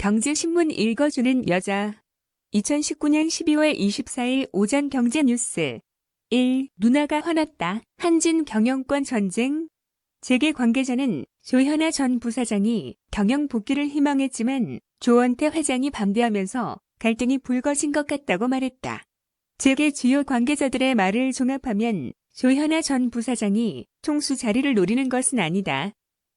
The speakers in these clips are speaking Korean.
경제신문 읽어주는 여자. 2019년 12월 24일 오전 경제뉴스. 1. 누나가 화났다. 한진 경영권 전쟁. 재계 관계자는 조현아 전 부사장이 경영 복귀를 희망했지만 조원태 회장이 반대하면서 갈등이 불거진 것 같다고 말했다. 재계 주요 관계자들의 말을 종합하면 조현아 전 부사장이 총수 자리를 노리는 것은 아니다.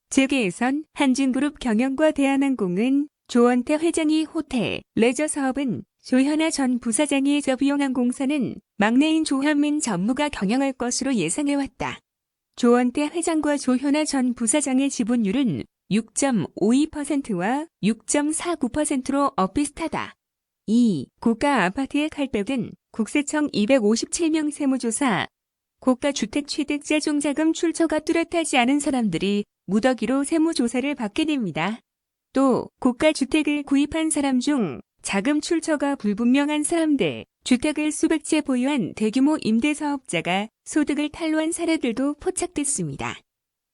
재계에선 한진그룹 경영과 대한항공은 조원태 회장이 호텔, 레저 사업은 조현아 전 부사장이 저비용항공사는 막내인 조현민 전무가 경영할 것으로 예상해왔다. 조원태 회장과 조현아 전 부사장의 지분율은 6.52%와 6.49%로 엇비슷하다. 2. 고가 아파트의 칼백은 국세청 257명 세무조사. 고가 주택 취득자 종자금 출처가 뚜렷하지 않은 사람들이 무더기로 세무조사를 받게 됩니다. 또 고가 주택을 구입한 사람 중 자금 출처가 불분명한 사람들, 주택을 수백 채 보유한 대규모 임대사업자가 소득을 탈루한 사례들도 포착됐습니다.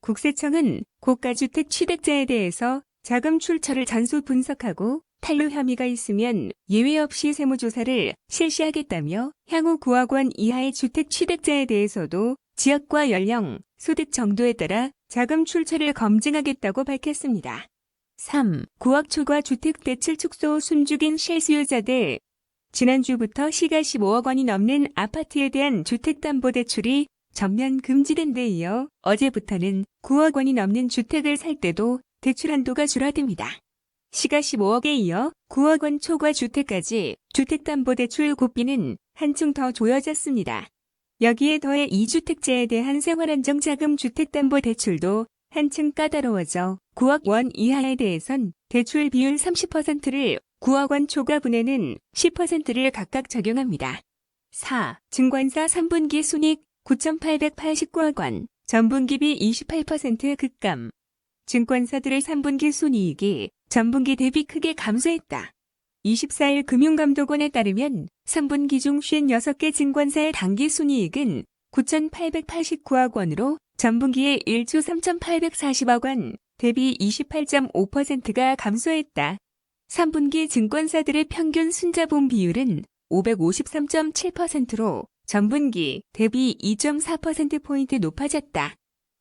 국세청은 고가주택 취득자에 대해서 자금 출처를 전수 분석하고 탈루 혐의가 있으면 예외 없이 세무조사를 실시하겠다며 향후 9억 원 이하의 주택 취득자에 대해서도 지역과 연령, 소득 정도에 따라 자금 출처를 검증하겠다고 밝혔습니다. 3. 9억 초과 주택 대출 축소 숨죽인 실수요자들. 지난주부터 시가 15억 원이 넘는 아파트에 대한 주택담보대출이 전면 금지된 데 이어 어제부터는 9억 원이 넘는 주택을 살 때도 대출 한도가 줄어듭니다. 시가 15억에 이어 9억 원 초과 주택까지 주택담보대출 고비는 한층 더 조여졌습니다. 여기에 더해 2주택자에 대한 생활안정자금 주택담보대출도 한층 까다로워져 9억 원 이하에 대해선 대출 비율 30%를 9억 원 초과분에는 10%를 각각 적용합니다. 4. 증권사 3분기 순이익 9,889억 원, 전분기비 28% 급감. 증권사들의 3분기 순이익이 전분기 대비 크게 감소했다. 24일 금융감독원에 따르면 3분기 중 56개 증권사의 당기 순이익은 9,889억 원으로 전분기에 1조 3,840억 원, 대비 28.5%가 감소했다. 3분기 증권사들의 평균 순자본 비율은 553.7%로 전분기 대비 2.4%포인트 높아졌다.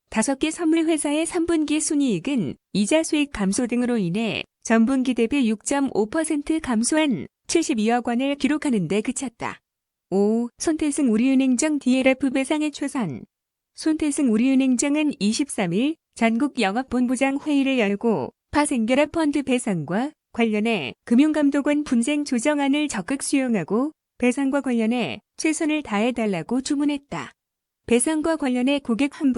5개 선물회사의 3분기 순이익은 이자 수익 감소 등으로 인해 전분기 대비 6.5% 감소한 72억 원을 기록하는 데 그쳤다. 5. 손태승 우리은행장 DLF 배상의 최선. 손태승 우리은행장은 23일 전국 영업본부장 회의를 열고 파생결합 펀드 배상과 관련해 금융감독원 분쟁 조정안을 적극 수용하고 배상과 관련해 최선을 다해달라고 주문했다. 배상과 관련해 고객 한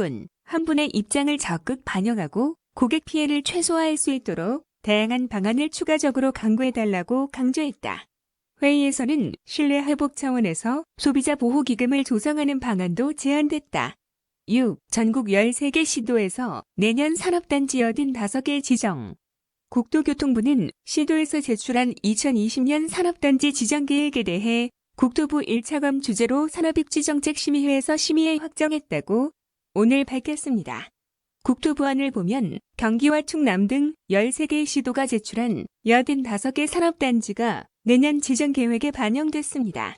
분의 입장을 적극 반영하고 고객 피해를 최소화할 수 있도록 다양한 방안을 추가적으로 강구해달라고 강조했다. 회의에서는 신뢰 회복 차원에서 소비자 보호기금을 조성하는 방안도 제안됐다. 6. 전국 13개 시도에서 내년 산업단지 85개 지정. 국토교통부는 시도에서 제출한 2020년 산업단지 지정계획에 대해 국토부 1차관 주제로 산업입지정책심의회에서 심의해 확정했다고 오늘 밝혔습니다. 국토부안을 보면 경기와 충남 등 13개 시도가 제출한 85개 산업단지가 내년 지정계획에 반영됐습니다.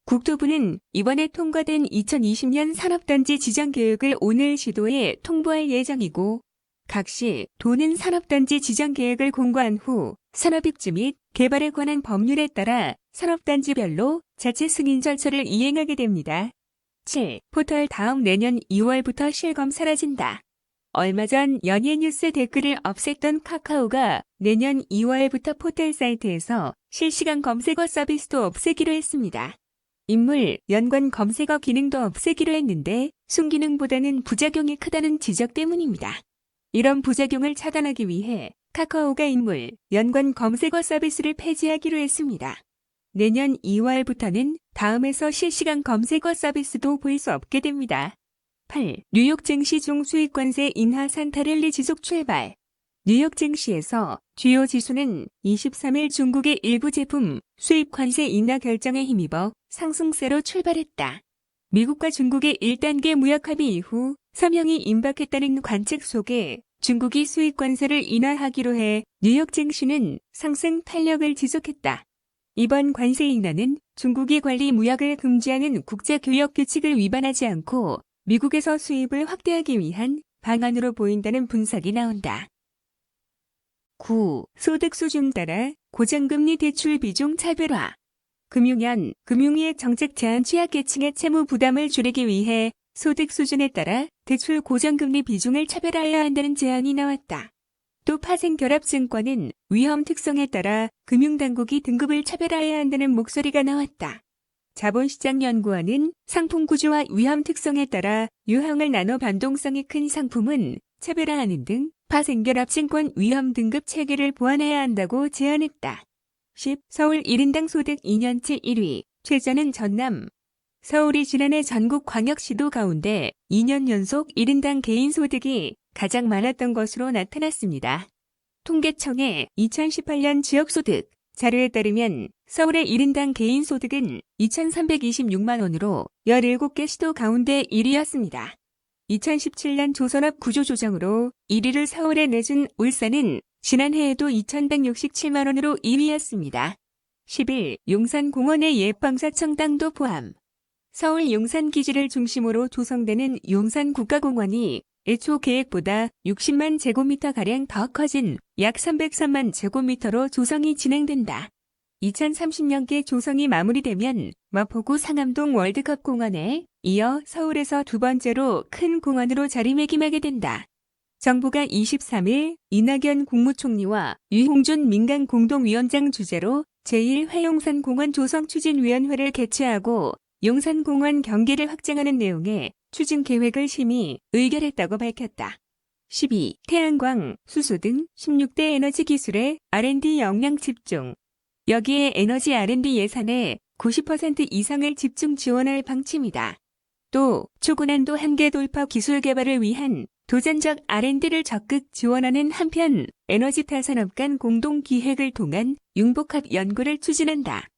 국토부는 이번에 통과된 2020년 산업단지 지정계획을 오늘 시도에 통보할 예정이고 각 시 도는 산업단지 지정계획을 공고한 후 산업입지 및 개발에 관한 법률에 따라 산업단지별로 자체 승인 절차를 이행하게 됩니다. 7. 포털 다음 내년 2월부터 실검 사라진다. 얼마 전 연예뉴스 댓글을 없앴던 카카오가 내년 2월부터 포털 사이트에서 실시간 검색어 서비스도 없애기로 했습니다. 인물, 연관 검색어 기능도 없애기로 했는데 순기능보다는 부작용이 크다는 지적 때문입니다. 이런 부작용을 차단하기 위해 카카오가 인물, 연관 검색어 서비스를 폐지하기로 했습니다. 내년 2월부터는 다음에서 실시간 검색어 서비스도 볼 수 없게 됩니다. 8. 뉴욕 증시 중 수익관세 인하 산타랠리 지속 출발. 뉴욕 증시에서 주요 지수는 23일 중국의 일부 제품 수입관세 인하 결정에 힘입어 상승세로 출발했다. 미국과 중국의 1단계 무역 합의 이후 서명이 임박했다는 관측 속에 중국이 수입 관세를 인하하기로 해 뉴욕 증시는 상승 탄력을 지속했다. 이번 관세 인하는 중국이 관리 무역을 금지하는 국제교역 규칙을 위반하지 않고 미국에서 수입을 확대하기 위한 방안으로 보인다는 분석이 나온다. 9. 소득 수준 따라 고정금리 대출 비중 차별화. 금융연, 금융위의 정책 제한 취약계층의 채무 부담을 줄이기 위해 소득 수준에 따라 대출 고정금리 비중을 차별화해야 한다는 제안이 나왔다. 또 파생결합증권은 위험 특성에 따라 금융당국이 등급을 차별화해야 한다는 목소리가 나왔다. 자본시장연구원은 상품 구조와 위험 특성에 따라 유형을 나눠 변동성이 큰 상품은 차별화하는 등 파생결합증권 위험 등급 체계를 보완해야 한다고 제안했다. 10. 서울 1인당 소득 2년째 1위, 최저는 전남. 서울이 지난해 전국 광역시도 가운데 2년 연속 1인당 개인 소득이 가장 많았던 것으로 나타났습니다. 통계청의 2018년 지역소득 자료에 따르면 서울의 1인당 개인 소득은 2,326만 원으로 17개 시도 가운데 1위였습니다. 2017년 조선업 구조조정으로 1위를 서울에 내준 울산은 지난해에도 2,167만 원으로 2위였습니다. 10일 용산공원의 예방사청당도 포함. 서울 용산 기지를 중심으로 조성되는 용산국가공원이 애초 계획보다 60만 제곱미터가량 더 커진 약 303만 제곱미터로 조성이 진행된다. 2030년께 조성이 마무리되면 마포구 상암동 월드컵 공원에 이어 서울에서 두 번째로 큰 공원으로 자리매김하게 된다. 정부가 23일 이낙연 국무총리와 유홍준 민간공동위원장 주재로 제1회 용산공원 조성추진위원회를 개최하고 용산공원 경계를 확장하는 내용의 추진 계획을 심의, 의결했다고 밝혔다. 12. 태양광, 수소 등 16대 에너지 기술의 R&D 역량 집중. 여기에 에너지 R&D 예산의 90% 이상을 집중 지원할 방침이다. 또 초고난도 한계 돌파 기술 개발을 위한 도전적 R&D를 적극 지원하는 한편 에너지 탈산업 간 공동 기획을 통한 융복합 연구를 추진한다.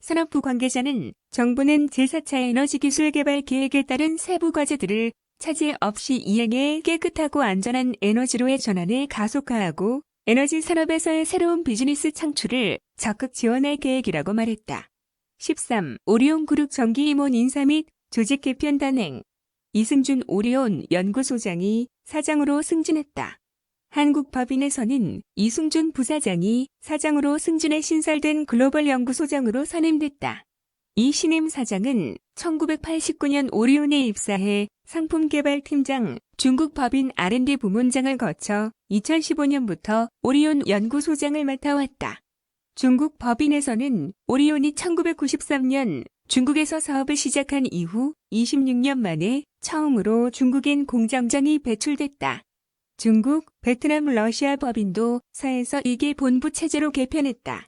산업부 관계자는 정부는 제4차 에너지 기술 개발 계획에 따른 세부 과제들을 차질 없이 이행해 깨끗하고 안전한 에너지로의 전환을 가속화하고 에너지 산업에서의 새로운 비즈니스 창출을 적극 지원할 계획이라고 말했다. 13. 오리온 그룹 정기 임원 인사 및 조직 개편 단행. 이승준 오리온 연구소장이 사장으로 승진했다. 한국법인에서는 이승준 부사장이 사장으로 승진해 신설된 글로벌 연구소장으로 선임됐다. 이 신임 사장은 1989년 오리온에 입사해 상품개발팀장, 중국 법인 R&D 부문장을 거쳐 2015년부터 오리온 연구소장을 맡아왔다. 중국 법인에서는 오리온이 1993년 중국에서 사업을 시작한 이후 26년 만에 처음으로 중국인 공장장이 배출됐다. 중국, 베트남, 러시아 법인도 사에서 이게 본부 체제로 개편했다.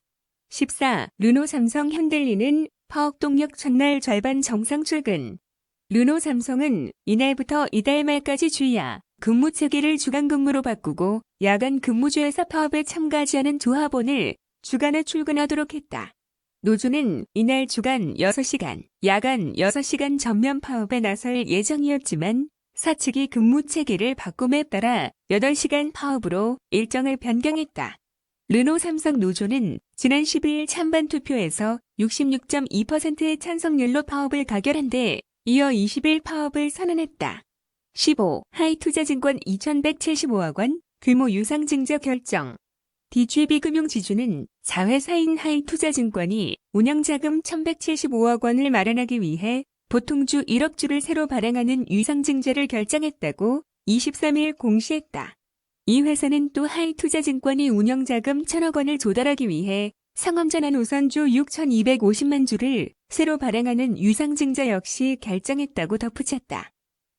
14. 르노 삼성 현대리는 파업동력 첫날 절반 정상 출근. 르노 삼성은 이날부터 이달 말까지 주야 근무 체계를 주간 근무로 바꾸고 야간 근무주에서 파업에 참가하지 않은 조합원을 주간에 출근하도록 했다. 노조는 이날 주간 6시간, 야간 6시간 전면 파업에 나설 예정이었지만 사측이 근무 체계를 바꿈에 따라 8시간 파업으로 일정을 변경했다. 르노 삼성 노조는 지난 12일 찬반 투표에서 66.2%의 찬성률로 파업을 가결한 데 이어 20일 파업을 선언했다. 15. 하이투자증권 2,175억 원 규모 유상증자 결정. DGB금융지주는 자회사인 하이투자증권이 운영자금 1,175억 원을 마련하기 위해 보통주 1억 주를 새로 발행하는 유상증자를 결정했다고 23일 공시했다. 이 회사는 또 하이투자증권이 운영자금 1,000억 원을 조달하기 위해 상업전환 우선주 6,250만 주를 새로 발행하는 유상증자 역시 결정했다고 덧붙였다.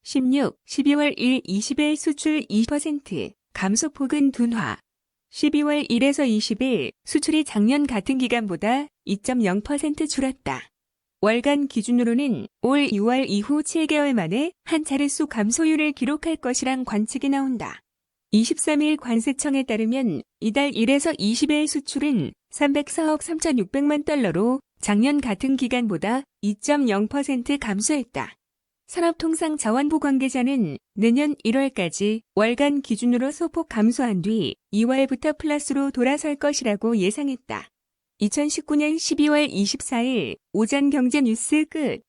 16. 12월 1, 20일 수출 2% 감소폭은 둔화. 12월 1에서 20일 수출이 작년 같은 기간보다 2.0% 줄었다. 월간 기준으로는 올 6월 이후 7개월 만에 한 차례수 감소율을 기록할 것이란 관측이 나온다. 23일 관세청에 따르면 이달 1에서 20일 수출은 304억 3,600만 달러로 작년 같은 기간보다 2.0% 감소했다. 산업통상자원부 관계자는 내년 1월까지 월간 기준으로 소폭 감소한 뒤 2월부터 플러스로 돌아설 것이라고 예상했다. 2019년 12월 24일 오전 경제뉴스 끝.